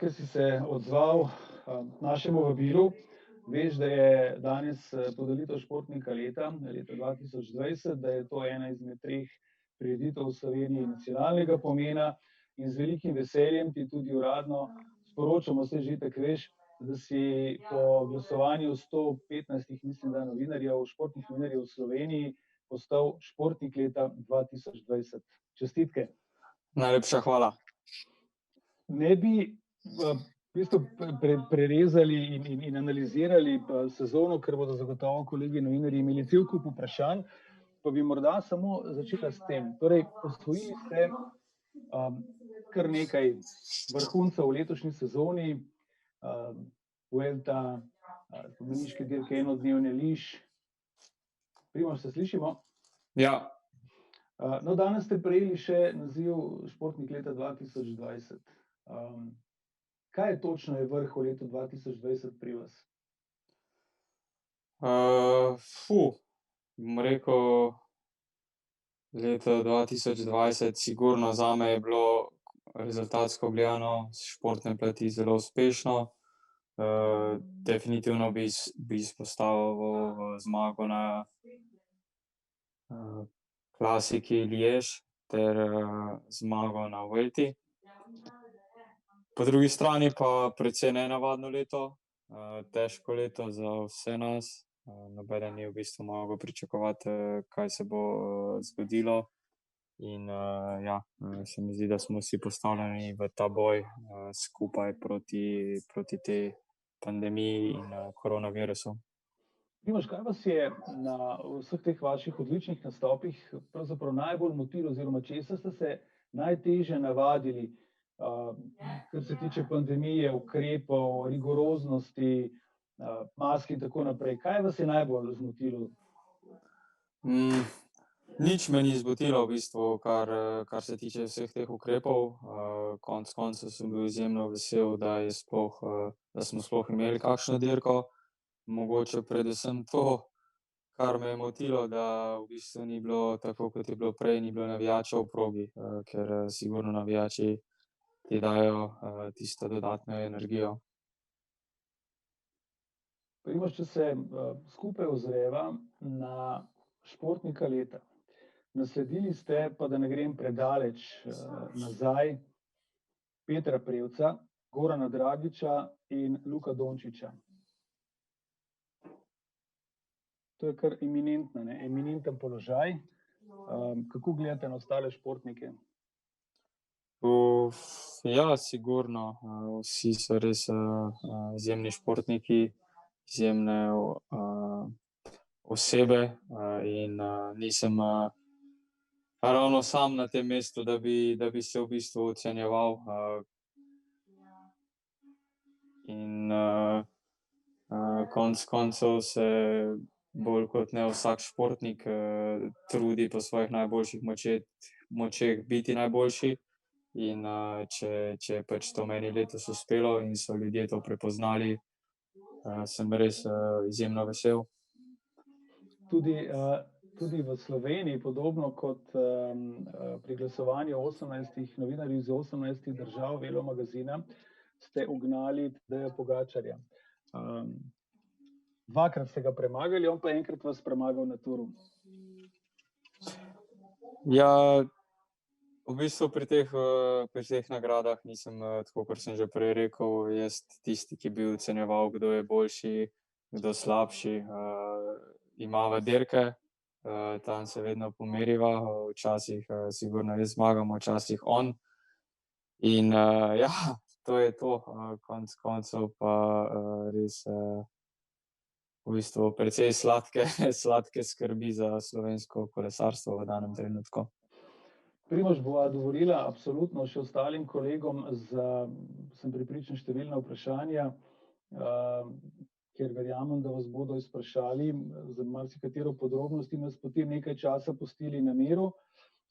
ker si se odzval našemu vabilu. Veš, da je danes podelitev športnika leta 2020, da je to ena izmed 3 prireditev v Sloveniji nacionalnega pomena in z velikim veseljem ti tudi uradno sporočamo, saj že tako veš, da si po glasovanju 115, mislim, da novinarjev, športnih novinarjev v Sloveniji postal športnik leta 2020. Čestitke. Najlepša hvala. Ne bi v bistvu prerezali in analizirali sezono, ker bodo zagotovo kolegi novinarji imeli cel kup vprašanj, pa bi morda samo začela s tem. Torej, osvojili ste kar nekaj vrhuncev v letošnji sezoni, Vuelta, spomeniške dirke, enodnevne Liš. Primož, se slišimo? Ja. No, danes ste prejeli še naziv športnik leta 2020. Kaj je točno je vrh v letu 2020 pri vas? Bom rekel, leto 2020 sigurno zame je bilo rezultatsko gledano s športne plati zelo uspešno. Definitivno bi izpostavil zmago na klasiki Liège ter zmago na Vuelti. Po drugi strani pa precej nenavadno leto, težko leto za vse nas. Nobeden ni v bistvu mogel pričakovati, kaj se bo zgodilo. In se mi zdi, da smo vsi postavljeni v ta boj skupaj proti tej pandemiji in koronavirusu. Primož, kaj vas je na vseh teh vaših odličnih nastopih pravzaprav najbolj motilo oziroma česa ste se najtežje navadili, kar se tiče pandemije, ukrepov, rigoroznosti, mask in tako naprej? Kaj vas je najbolj zmotilo? Nič me ni zmotilo v bistvu, kar se tiče vseh teh ukrepov. Konec koncev sem bil izjemno vesel, da smo sploh imeli kakšno dirko. Mogoče predvsem to, kar me je motilo, da v bistvu ni bilo tako, kot je bilo prej, ni bilo navijačev v progi, ker sigurno navijači ti dajo tisto dodatno energijo. Primož, če se skupaj ozreva na športnika leta. Nasledili ste, pa da ne grem predaleč nazaj, Petra Prevca, Gorana Dragića in Luka Dončića. To je kar eminenten položaj. Kako gledate na ostale športnike? Ja, sigurno. Vsi so res izjemni športniki, izjemne osebe in nisem ravno sam na tem mestu, da bi se v bistvu ocenjeval. In konec koncev se bolj kot ne vsak športnik trudi po svojih najboljših močeh biti najboljši. In če je pač to meni letos uspelo in so ljudje to prepoznali, sem res izjemno vesel. Tudi v Sloveniji, podobno kot pri glasovanju 18 novinarjev iz 18 držav Velo magazina, ste ugnali Tadeja Pogačarja. Dvakrat ste ga premagali, on pa enkrat vas premagal na Touru. Ja, v bistvu pri teh nagradah nisem, tako kot sem že prej rekel, jaz tisti, ki bi ocenjeval, kdo je boljši, kdo slabši. Imava dirke, tam se vedno pomeriva, včasih sigurno jaz zmagam, včasih on. In to je to, konec koncev pa res v bistvu precej sladke skrbi za slovensko kolesarstvo v danem trenutku. Primož, bova dovolila absolutno še ostalim kolegom sem prepričan, številna vprašanja, ker verjamem, da vas bodo izprašali za marsikatero podrobnost in nas potem nekaj časa pustili na miru.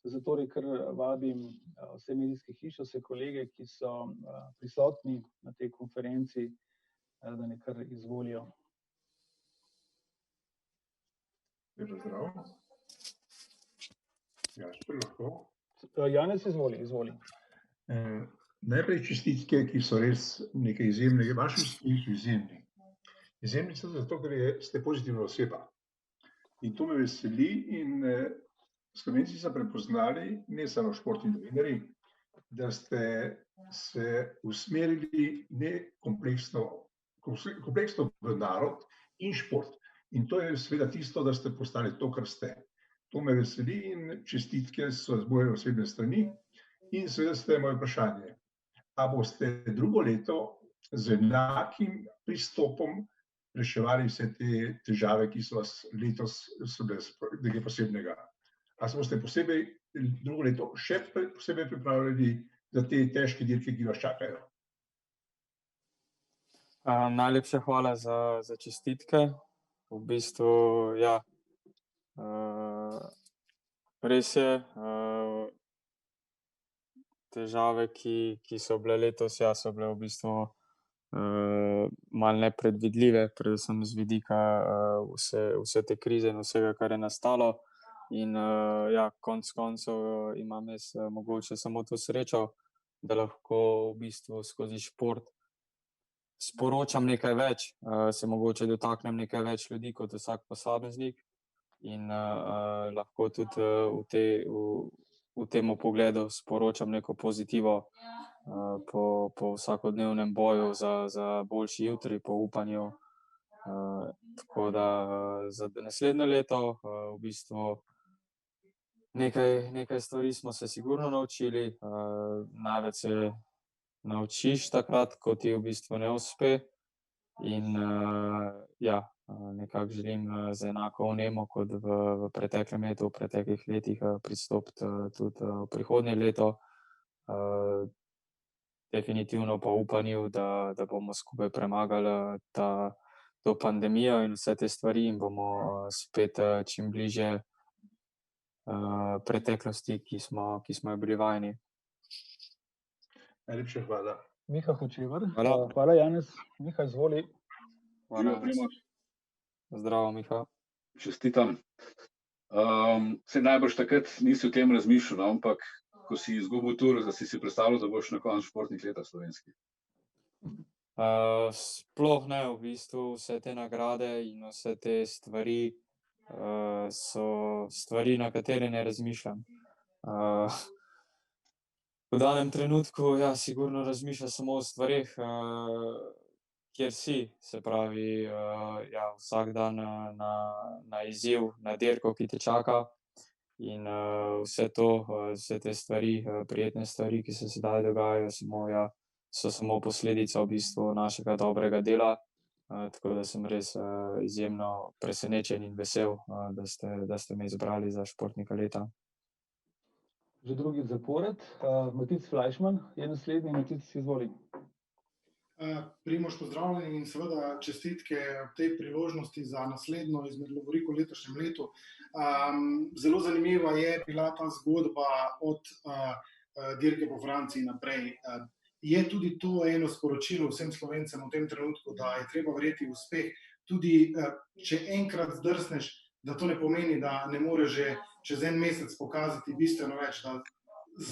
Zatorej kar vabim vse medijske hiše, vse kolege, ki so prisotni na tej konferenci, da naj kar izvolijo. Lepo zdrav. Gašper, lahko? Janez, izvoli. Najprej čestitke, ki so res nekaj izjemnega. Vaši uspehi so izjemni. Izjemni so zato, ker ste pozitivna oseba. In to me veseli in Slovenci so prepoznali, ne samo športni novinarji, da ste se usmerili ne kompleksno v narod in šport. In to je seveda tisto, da ste postali to, kar ste. To me veseli in čestitke so z moje osebne strani. In seveda ste moje vprašanje. A boste drugo leto z enakim pristopom reševali vse te težave, ki so vas letos so bile nekaj posebnega? A se boste posebej drugo leto še posebej pripravljali za te težke dirke, ki vas čakajo? Najlepša hvala za čestitke. V bistvu, ja, res je, težave, ki so bile letos, ja, so bile v bistvu malo nepredvidljive, predvsem z vidika vse te krize in vsega, kar je nastalo. In ja, konec koncev imam jaz mogoče samo to srečo, da lahko v bistvu skozi šport sporočam nekaj več, se mogoče dotaknem nekaj več ljudi kot vsak posameznik in lahko tudi v tem pogledu sporočam neko pozitivo po vsakodnevnem boju za boljši jutri, po upanju. Tako da za naslednje leto v bistvu nekaj stvari smo se sigurno naučili, največ se naučiš takrat, ko ti v bistvu ne uspe. In ja, nekako želim z enako vnemo kot v preteklem letu, v preteklih letih pristopiti tudi v prihodnje leto. Definitivno pa upanju, da bomo skupaj premagali to pandemijo in vse te stvari in bomo spet čim bližje preteklosti, ki smo jo bili vajeni. Najlepša hvala. Miha Hočevar. Hvala. Hvala, Janez. Miha, izvoli. Hvala. Živijo, Primož. Zdravo, Miha. Čestitam. Saj najbrž takrat nisi o tem razmišljal, no, ampak ko si izgubil tur, da si predstavljal, da boš na koncu športnih leta slovenskih. Sploh ne, v bistvu vse te nagrade in vse te stvari so stvari, na katere ne razmišljam. V danem trenutku, ja, sigurno razmišljaš samo o stvareh, kjer si, se pravi, ja, vsak dan na izziv, na dirko, ki te čaka. In vse te stvari, prijetne stvari, ki se sedaj dogajajo, so samo posledica v bistvu našega dobrega dela. Tako da sem res izjemno presenečen in vesel, da ste me izbrali za športnika leta. Že drugič zapored. Matic Flajšman je naslednji. Matic, izvoli. Primož, pozdravljeni in seveda čestitke ob tej priložnosti za naslednjo izmed lovorik v letošnjem letu. Zelo zanimiva je bila ta zgodba od dirke po Franciji naprej. Je tudi to eno sporočilo vsem Slovencem v tem trenutku, da je treba verjeti v uspeh, tudi če enkrat zdrsneš, da to ne pomeni, da ne moreš že čez en mesec pokazati bistveno več, da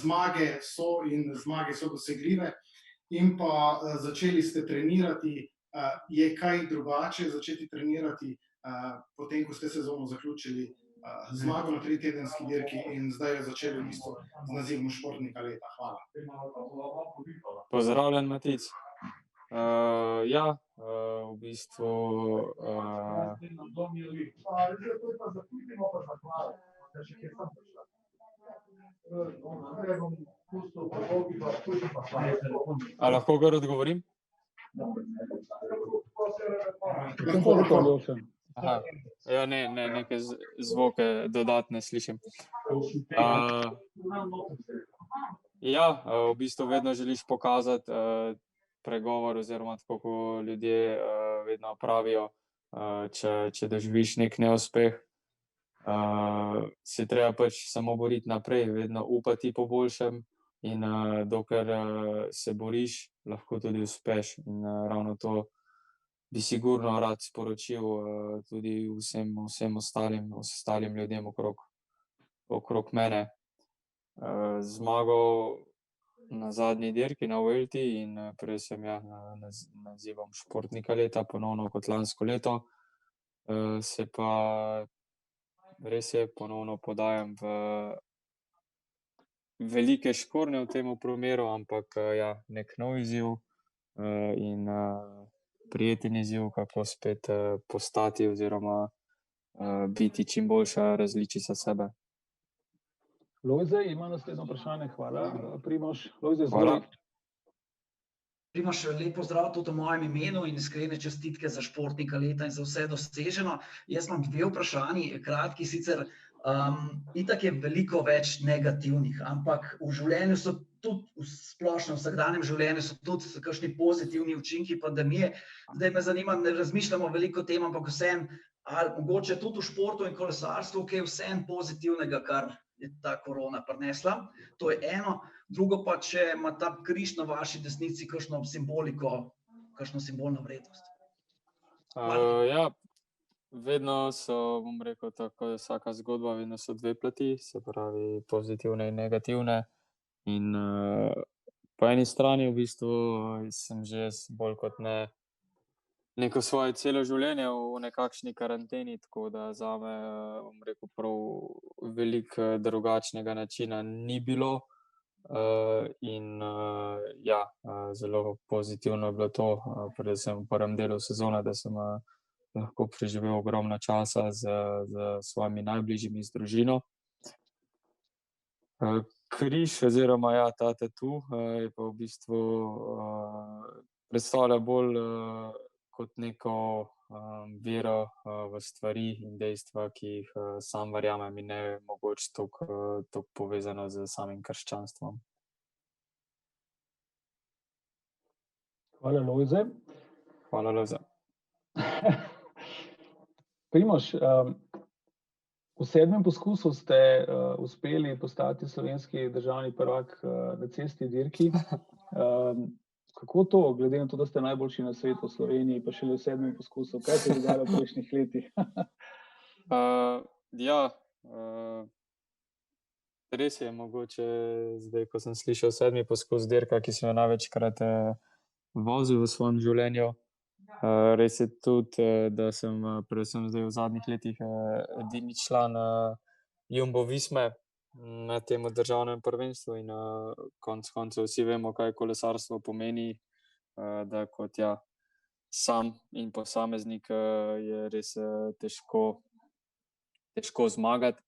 zmage so in zmage so dosegljive. In pa začeli ste trenirati, je kaj drugače začeti trenirati, potem ko ste sezono zaključili zmago na 3-tedenski dirki in zdaj začeli v bistvu z nazivom športnika leta. Hvala. Pozdravljen, Matic. Ja, v bistvu a lahko kar odgovorim? Aha. Ja, neke zvoke dodatne slišim. Ja, v bistvu vedno želiš pokazati pregovor oziroma tako, ko ljudje vedno pravijo, če doživiš nek neuspeh, se treba pač samo boriti naprej, vedno upati po boljšem in dokler se boriš, lahko tudi uspeš. In ravno to bi sigurno rad sporočil tudi vsem ostalim ljudem okrog mene. Zmago na zadnji dirki na Vuelti in prej sem nazivom športnika leta, ponovno kot lansko leto. Se pa res je, ponovno podajam v velike škornje v tem primeru, ampak nek nov izziv in prijeten izziv, kako spet postati oziroma biti čim boljša različica sebe. Lojze ima naslednje vprašanje. Hvala, Primož. Lojze, Hvala. izvoli. Primož, lep pozdrav tudi v mojem imenu in iskrene čestitke za športnika leta in za vse doseženo. Jaz imam dve vprašanji, kratki sicer. Itak je veliko več negativnih, ampak v življenju so tudi, v splošnem vsakdanjem življenju so tudi kakšni pozitivni učinki pandemije. Zdaj me zanima, ne razmišljamo veliko o tem, ampak vseeno, ali mogoče tudi v športu in kolesarstvu, kaj je vseeno pozitivnega, kar je ta korona prinesla. To je eno. Drugo pa, če ima ta križ na vaši desnici kakšno simboliko, kakšno simbolno vrednost. Ja, vedno so, bom rekel, tako je vsaka zgodba, vedno so dve plati, se pravi pozitivne in negativne. In po eni strani v bistvu sem že bolj kot ne neko svoje celo življenje v nekakšni karanteni, tako da zame, bom rekel, prav veliko drugačnega načina ni bilo. In zelo pozitivno je bilo to, predvsem v prvem delu sezone, da sem lahko preživel ogromno časa z svojimi najbližjimi, z družino. Križ oziroma ta tatu je pa v bistvu predstavlja bolj kot neko vero v stvari in dejstva, ki jih sam verjamem in ne mogoče toliko povezano z samim krščanstvom. Hvala, Lojze. Hvala, Lojze. Primož, v 7. poskusu ste uspeli postati slovenski državni prvak na cestni dirki. Kako to, glede na to, da ste najboljši na svetu v Sloveniji, pa šele v 7. poskusu? Kaj se je dogajalo v prejšnjih letih? Res je, mogoče zdaj, ko sem slišal 7. poskus dirka, ki sem jo največkrat vozil v svojem življenju. Res je tudi, da sem predvsem zdaj v zadnjih letih edini član Jumbo Visme na tem državnem prvenstvu in konec koncev vsi vemo, kaj kolesarstvo pomeni, da kot sam in posameznik je res težko zmagati.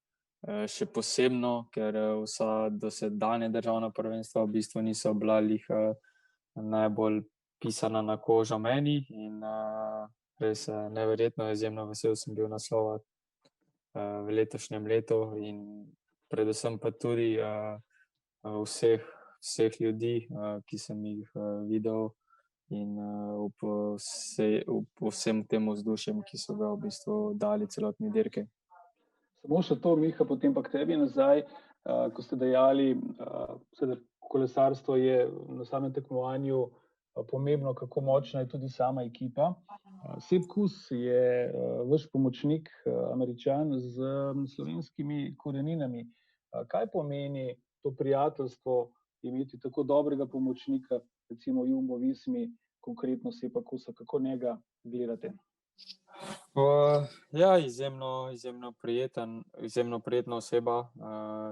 Še posebno, ker vsa dosedanja državna prvenstva v bistvu niso bila glih najbolj pisana na kožo meni in res neverjetno, izjemno vesel sem bil naslova v letošnjem letu in predvsem pa tudi vseh ljudi, ki sem jih videl in vsem tem vzdušjem, ki so ga v bistvu dali celotni dirki. Samo še to, Miha, potem pa k tebi nazaj, ko ste dejali, kolesarstvo je na samem tekmovanju pomembno, kako močna je tudi sama ekipa. Sepp Kuss je vaš pomočnik, Američan z slovenskimi koreninami. Kaj pomeni to prijateljstvo, imeti tako dobrega pomočnika, recimo v Jumbo Vismi, konkretno Seppa Kussa, kako njega gledate? Izjemno prijetna oseba,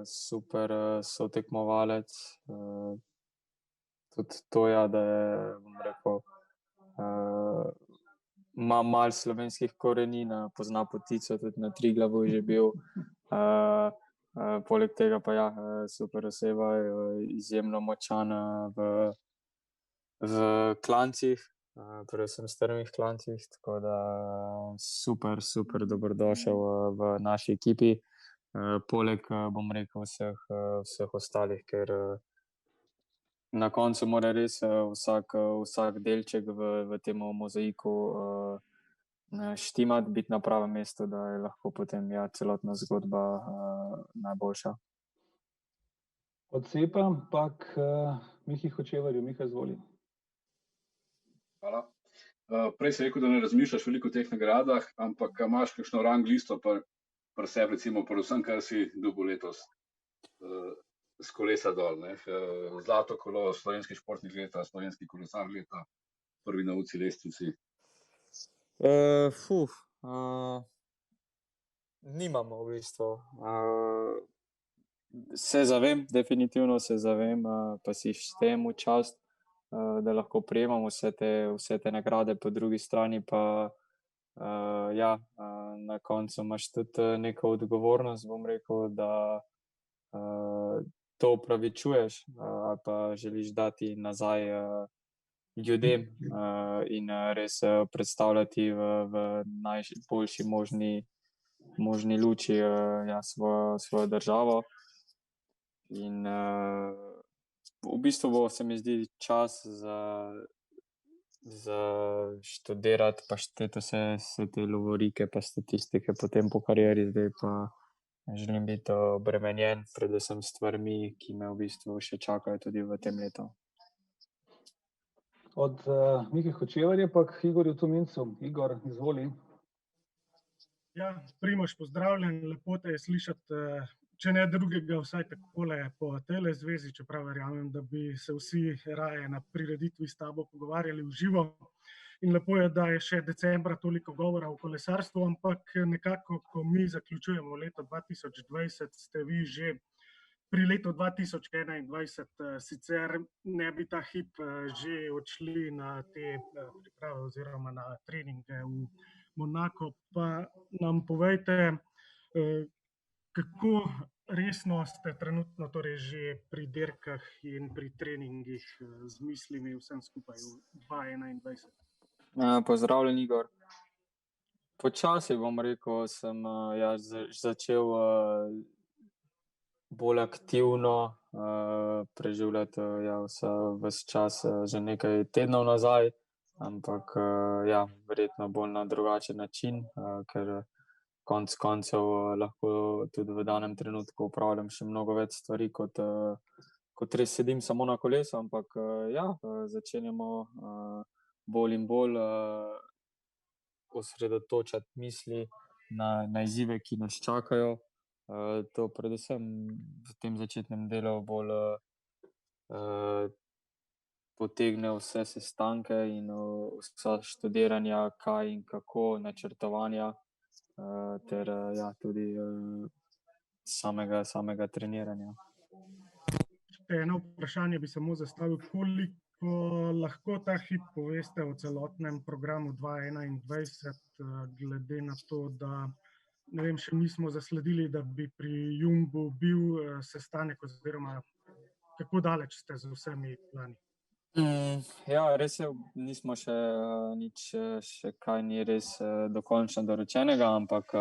super sotekmovalec. Tudi to, da je, bom rekel, ima malo slovenskih korenin, pozna potico, tudi na Triglavu je že bil. Poleg tega pa super oseba, izjemno močan v klancih, predvsem strmih klancih, tako da super dobrodošel v naši ekipi. Poleg, bom rekel, vseh ostalih, ker na koncu mora res vsak delček v tem mozaiku štimati, biti na pravem mestu, da je lahko potem celotna zgodba najboljša. Od Seppa pa k Mihi Hočevarju. Miha, izvoli. Hvala. Prej si rekel, da ne razmišljaš veliko o teh nagradah, ampak imaš kakšno rang listo pri sebi, recimo, predvsem, kar si dobil letos? s kolesa dol. Ne? Zlato kolo slovenskih športnih leta, slovenski kolesar leta, prvi na UCI lestvici. Nimamo v bistvu. Se zavem, definitivno se zavem, pa si štejem v čast, da lahko prejemamo vse te nagrade, po drugi strani pa na koncu imaš tudi neko odgovornost, bom rekel, da to upravičuješ ali pa želiš dati nazaj ljudem in res predstavljati v najboljši možni luči svojo državo. In v bistvu se mi zdi čas za študirati, pa šteti vse te lovorike pa statistike potem po karieri, zdaj pa želim biti obremenjen predvsem s stvarmi, ki me v bistvu še čakajo tudi v tem letu. Od Mike Hočevarja pa k Igorju Tomincu. Igor, izvoli. Ja, Primož, pozdravljen, lepo te je slišati, če ne drugega, vsaj takole po tele zvezi, čeprav verjamem, da bi se vsi raje na prireditvi s tabo pogovarjali v živo. In lepo je, da je še decembra toliko govora o kolesarstvu, ampak nekako, ko mi zaključujemo leto 2020, ste vi že pri letu 2021, sicer ne bi ta hip že odšli na te priprave oziroma na treninge v Monako, pa nam povejte, kako resno ste trenutno torej že pri dirkah in pri treningih z mislimi vsem skupaj v 2021? Pozdravljen, Igor. Počasi, bom rekel, sem začel bolj aktivno preživljati ves čas že nekaj tednov nazaj, ampak verjetno bolj na drugačen način, ker konec koncev lahko tudi v danem trenutku opravljam še mnogo več stvari, kot res sedim samo na kolesu, ampak začenjamo bolj in bolj osredotočati misli na izzive, ki nas čakajo. To predvsem v tem začetnem delu bolj potegne vse sestanke in vsa študiranja, kaj in kako, načrtovanja ter tudi samega treniranja. Eno vprašanje bi samo zastavil, koliko lahko ta hip poveste o celotnem programu 2021, glede na to, da ne vem, še nismo zasledili, da bi pri Jumbu bil sestanek oziroma kako daleč ste z vsemi plani? Res je, nismo še nič, še kaj ni res dokončno dorečenega, ampak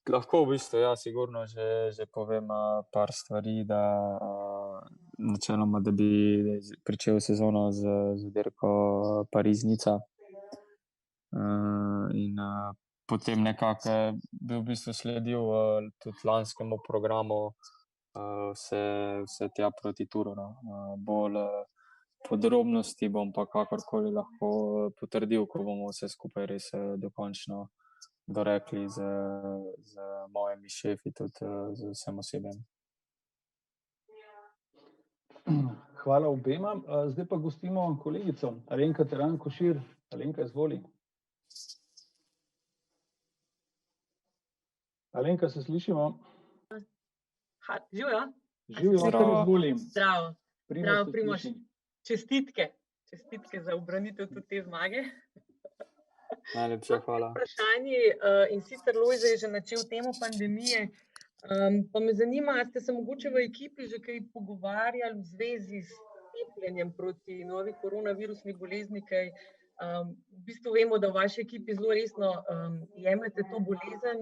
lahko v bistvu, sigurno že povem par stvari, da načeloma, da bi pričel sezono z dirko Pariz-Niza. In potem nekako bi v bistvu sledil tudi lanskemu programu vse tja proti Turu. Bolj podrobnosti bom pa kakorkoli lahko potrdil, ko bomo vse skupaj res dokončno dorekli z mojimi šefi, tudi z vsem osebjem. Hvala obema. Zdaj pa gostimo kolegico Alenka Teran Košir. Alenka, izvoli. Alenka, se slišimo? Živjo? Živjo, kar izvoli. Zdravo, Primož. Čestitke za ubranitev tudi te zmage. Najlepša hvala. Vprašanje, in sicer Lojze je že načel temo pandemije, pa me zanima, ste se mogoče v ekipi že kaj pogovarjali v zvezi s cepljenjem proti novi koronavirusni bolezni, kaj v bistvu vemo, da v vaši ekipi zelo resno jemljete to bolezen,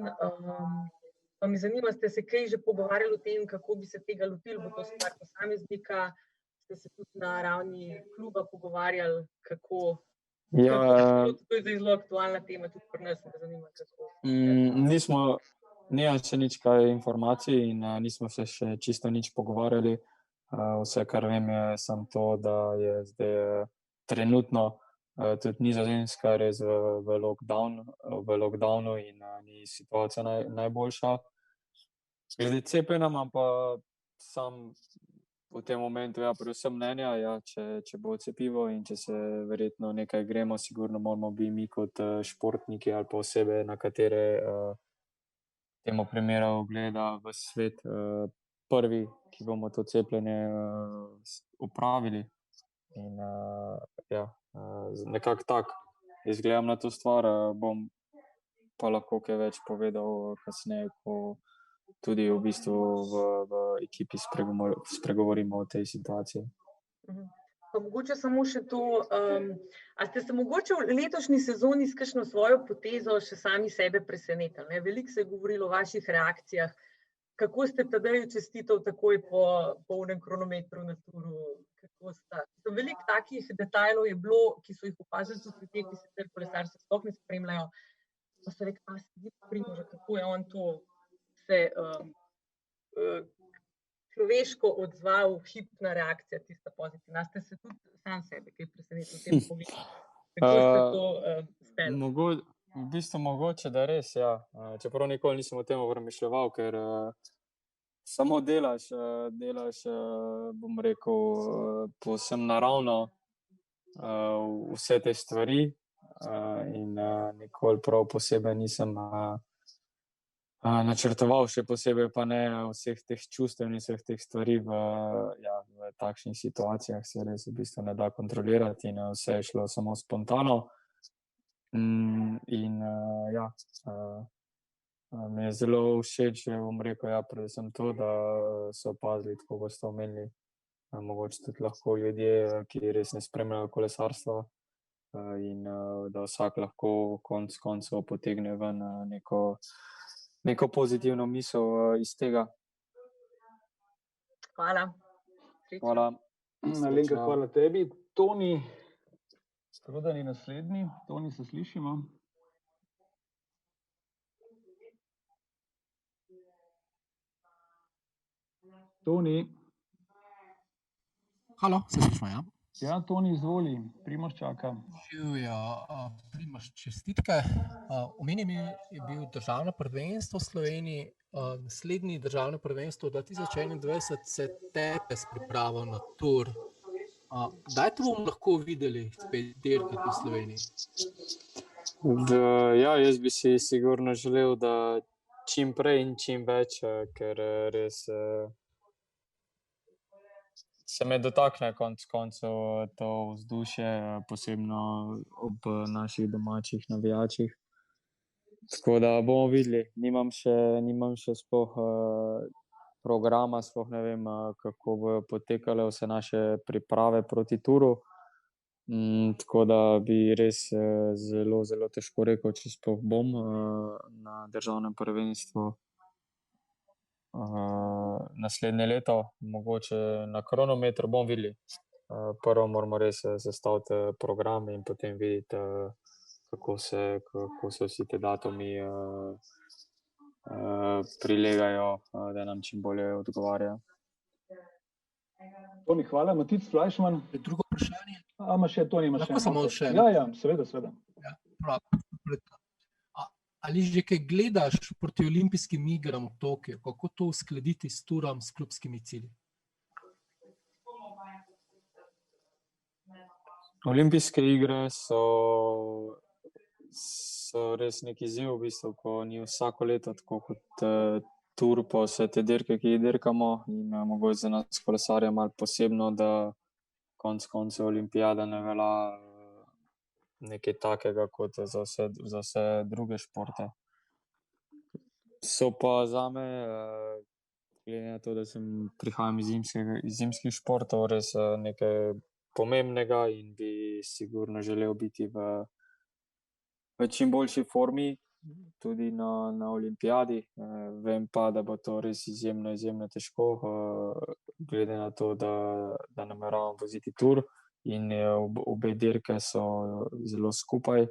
pa me zanima, ste se kaj že pogovarjali o tem, kako bi se tega lotili, bo to stvar posameznika, ste se tudi na ravni kluba pogovarjali, kako... To je zelo aktualna tema, tudi pri nas me zanima, kako. Nimam še nič kaj informacij in nismo se še čisto nič pogovarjali. Vse, kar vem, je samo to, da je zdaj trenutno tudi Nizozemska res v lockdownu in ni situacija najboljša. Glede cepljenja imam pa sam v tem momentu, ja, predvsem mnenja, ja, če bo cepivo in če se verjetno nekaj gremo, sigurno moramo biti mi kot športniki ali pa osebe, na katere temu primeru gleda v svet, prvi, ki bomo to cepljenje opravili. In ja, nekako tako izgledam na to stvar, bom pa lahko kaj več povedal kasneje, ko tudi v bistvu v ekipi spregovorimo o tej situaciji. Pa mogoče samo še to, a ste se mogoče v letošnji sezoni s kakšno svojo potezo še sami sebe presenetili, ne? Veliko se je govorilo o vaših reakcijah, kako ste Tadeju čestitali takoj po polnem kronometru na Touru, kako sta. Veliko takih detajlov je bilo, ki so jih opazili tudi ljudje, ki sicer kolesarstva sploh ne spremljajo, pa so rekli, a se vidi Primoža, kako je on to se človeško odzval, hipna reakcija, tista pozitivna. Ste se tudi sam sebe kaj presenetili v tem pomenu? Kako ste to speli? V bistvu mogoče, da res, ja. Čeprav nikoli nisem o tem premišljeval, ker samo delaš, bom rekel, povsem naravno vse te stvari in nikoli prav posebej nisem načrtoval, še posebej pa ne vseh teh čustev in vseh teh stvari v takšnih situacijah se res v bistvu ne da kontrolirati in vse je šlo samo spontano. In ja, mi je zelo všeč, bom rekel, ja, predvsem to, da so opazili, tako kot ste omenili, mogoče tudi lahko ljudje, ki res ne spremljajo kolesarstva, in da vsak lahko konec koncev potegne ven neko pozitivno misel iz tega. Hvala. Hvala. Alenka, hvala tebi. Toni Strodan je naslednji. Toni, se slišimo? Toni. Halo, se slišimo, ja? Ja, Toni, izvoli. Primož čaka. Živjo, Primož, čestitke. Omenjen je bil državno prvenstvo v Sloveniji, naslednji državno prvenstvo 2021 se tepe s pripravo na Tour. Kdaj to bomo lahko videli spet dirkati v Sloveniji? Ja, jaz bi si sigurno želel, da čim prej in čim več, ker res se me dotakne konec koncev to vzdušje, posebno ob naših domačih navijačih. Tako da bomo videli, nimam še sploh programa, sploh ne vem, kako bojo potekale vse naše priprave proti Touru. Tako da bi res zelo, zelo težko rekel, če sploh bom na državnem prvenstvu naslednje leto, mogoče na kronometru, bomo videli. Prvo moramo res sestaviti program in potem videti, kako se vsi te datumi prilegajo, da nam čim bolje odgovarjajo. Toni, hvala. Matic Flajšman. Drugo vprašanje. Imaš še, Toni, imaš še. Lahko samo še. Ja, seveda. Ja, prav. Ali že kaj gledaš proti olimpijskim igram v Tokiu? Kako to uskladiti s Tourom, s klubskimi cilji? Olimpijske igre so res neki izziv, v bistvu, ko ni vsako leto tako kot Tour, pa vse te dirke, ki jih dirkamo, in mogoče za nas kolesarje malo posebno, da konec koncev olimpijada ne velja nekaj takega kot za vse druge športe. So pa zame, glede na to, da prihajam iz zimskih športov, res nekaj pomembnega in bi sigurno želel biti v čim boljši formi, tudi na olimpijadi. Vem pa, da bo to res izjemno, izjemno težko, glede na to, da nameravam voziti Tour in obe dirke so zelo skupaj.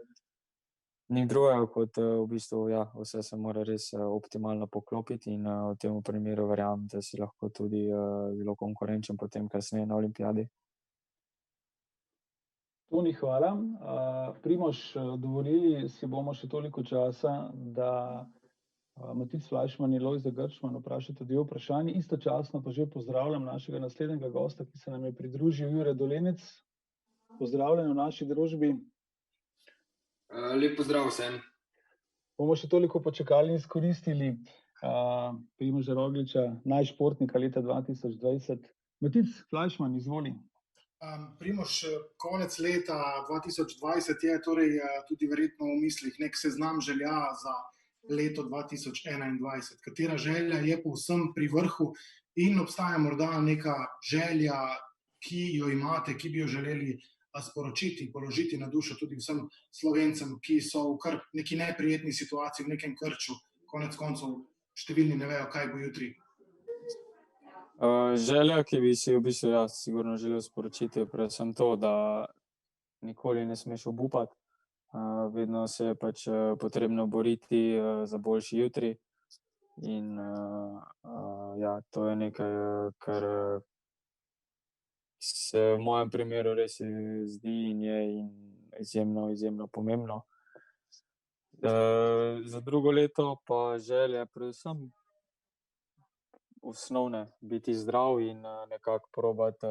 Ni drugega kot v bistvu, ja, vse se mora res optimalno poklopiti in v tem primeru verjamem, da si lahko tudi zelo konkurenčen potem kasneje na olimpijadi. Toni, hvala. Primož, dovolili si bomo še toliko časa, da Matic Flajšman in Lojze Grčman vprašate 2 vprašanji. Istočasno pa že pozdravljam našega naslednjega gosta, ki se nam je pridružil, Jure Dolenec. Pozdravljen v naši družbi. Lep pozdrav vsem. Bomo še toliko počakali in izkoristili Primoža Rogliča, najšportnika leta 2020. Matic Flajšman, izvoli. Primož, konec leta 2020 je torej tudi verjetno v mislih nek seznam želja za leto 2021. Katera želja je povsem pri vrhu in obstaja morda neka želja, ki jo imate, ki bi jo želeli sporočiti, položiti na dušo tudi vsem Slovencem, ki so v kar neki neprijetni situaciji, v nekem krču, konec koncev številni ne vejo, kaj bo jutri. Želja, ki bi si v bistvu jaz sigurno želel sporočiti, je predvsem to, da nikoli ne smeš obupati. Vedno se je pač potrebno boriti za boljši jutri in ja, to je nekaj, kar se v mojem primeru res zdi in je izjemno, izjemno pomembno. Za drugo leto pa želje predvsem osnovne, biti zdrav in nekako probati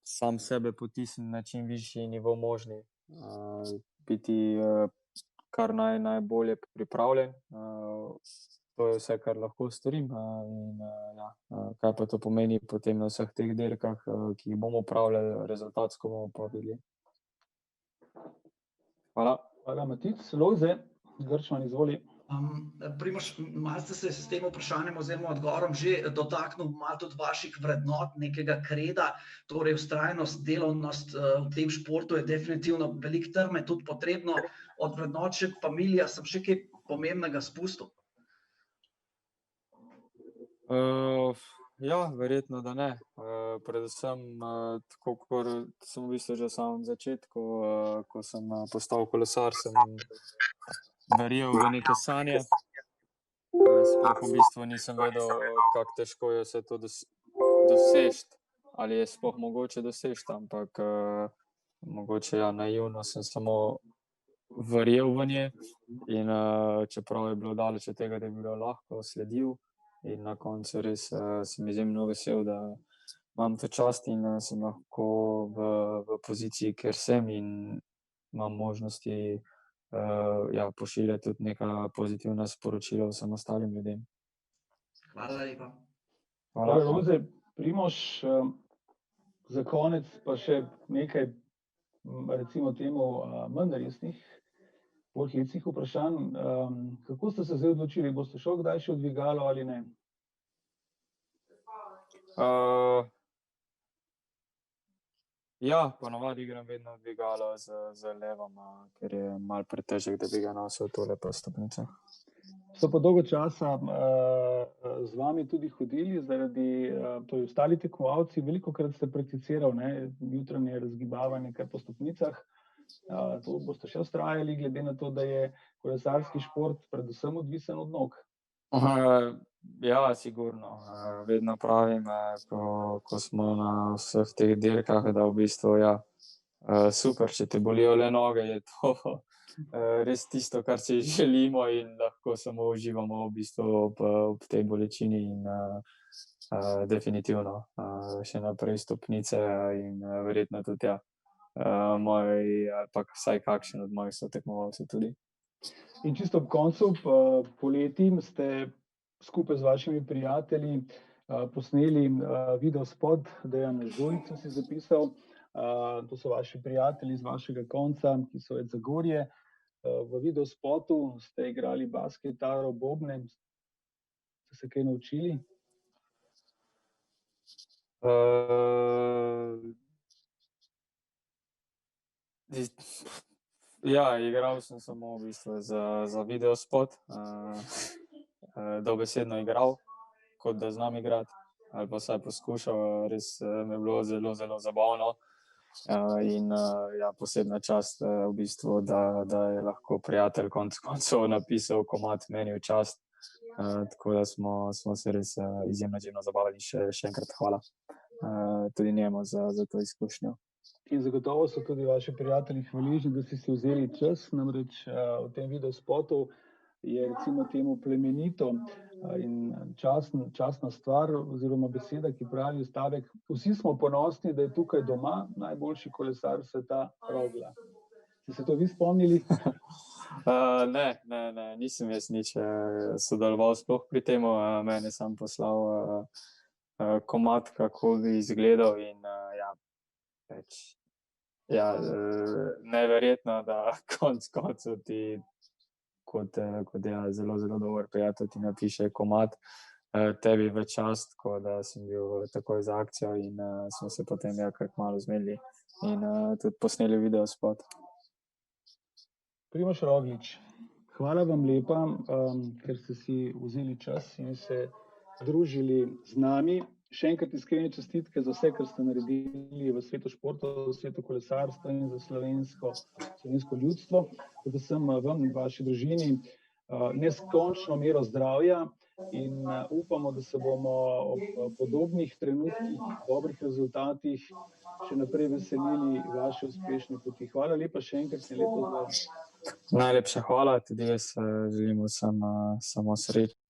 sam sebe potisniti na čim višji nivo možni, biti kar najbolje pripravljen. To je vse, kar lahko storim. In ja, kaj pa to pomeni potem na vseh teh dirkah, ki jih bomo opravljali, rezultatsko bomo pa videli. Hvala. Hvala, Matic. Lojze Grčman, izvoli. Primož, malce se s tem vprašanjem oziroma odgovorom že dotaknil malo tudi vaših vrednot, nekega kreda, torej vztrajnost, delovnost v tem športu je definitivno veliko trme tudi potrebno. Od vrednot še familija, sem še kaj pomembnega spustil? Ja, verjetno, da ne. Predvsem, tako kot sem v bistvu že v samem začetku, ko sem postal kolesar, sem verjel v neke sanje. Sploh v bistvu nisem vedel, kako težko je vse to doseči, ali je sploh mogoče doseči, ampak mogoče ja, naivno sem samo verjel v nje in čeprav je bilo daleč od tega, da bi bilo lahko, sledil. In na koncu res sem izjemno vesel, da imam to čast in sem lahko v poziciji, kjer sem in imam možnosti ja, pošiljati tudi neka pozitivna sporočila vsem ostalim ljudem. Hvala lepa. Hvala, Lojze. Primož, za konec pa še nekaj, recimo temu, manj resnih, bolj hecnih vprašanj. Kako ste se zdaj odločili? Boste šel kdaj še v dvigalo ali ne? Ja, ponavadi igram vedno dvigalo z levom, ker je malo pretežek, da bi ga nosil tole pa stopnice. So pa dolgo časa z vami tudi hodili, zaradi torej ostali tekmovalci, velikokrat ste prakticirali, ne, jutranje razgibavanje kar po stopnicah. To boste še vztrajali, glede na to, da je kolesarski šport predvsem odvisen od nog? Ja, sigurno. Vedno pravim, ko smo na vseh teh dirkah, da v bistvu ja, super, če te bolijo le noge, je to res tisto, kar si želimo in lahko samo uživamo v bistvu ob tej bolečini in definitivno še naprej stopnice in verjetno tudi ja, moj, ali pa vsaj kakšen od mojih sotekmovalcev tudi. In čisto ob koncu, poleti ste skupaj z vašimi prijatelji posneli videospot, Dejan Žulic sem si zapisal. To so vaši prijatelji z vašega konca, ki so iz Zagorje. V videospotu ste igrali bas kitaro, bobne. Ste se kaj naučili? Ja, igral sem samo v bistvu za videospot. Dobesedno igral, kot da znam igrati, ali pa vsaj poskušal, res mi je bilo zelo, zelo zabavno. In ja, posebna čast v bistvu, da je lahko prijatelj konec koncev napisal komad meni v čast. Tako da smo se res izjemno zabavali, še enkrat hvala tudi njemu za to izkušnjo. In zagotovo so tudi vaši prijatelji hvaležni, da ste si vzeli čas, namreč v tem videospotu je recimo temu plemenito in častna stvar oziroma beseda, ki pravi stavek: vsi smo ponosni, da je tukaj doma najboljši kolesar sveta Rogla. Ste se to vi spomnili? Ne, nisem jaz nič sodeloval sploh pri tem, meni je sam poslal komad, kako bi izgledal in neverjetno, da konec koncev ti kot zelo, zelo dober prijatelj ti napiše komad tebi v čast, tako da sem bil takoj za akcijo in smo se potem kar kmalu zmenili in tudi posneli video spot. Primož Roglič, hvala vam lepa, ker ste si vzeli čas in se družili z nami. Še enkrat iskrene čestitke za vse, kar ste naredili v svetu športa, v svetu kolesarstva in za slovensko ljudstvo. Predvsem vam in vaši družini neskončno mero zdravja in upamo, da se bomo ob podobnih trenutkih, dobrih rezultatih še naprej veselili vaše uspešne poti. Hvala lepa še enkrat in lepo zdrav. Najlepša hvala, tudi jaz želim vsem samo srečno.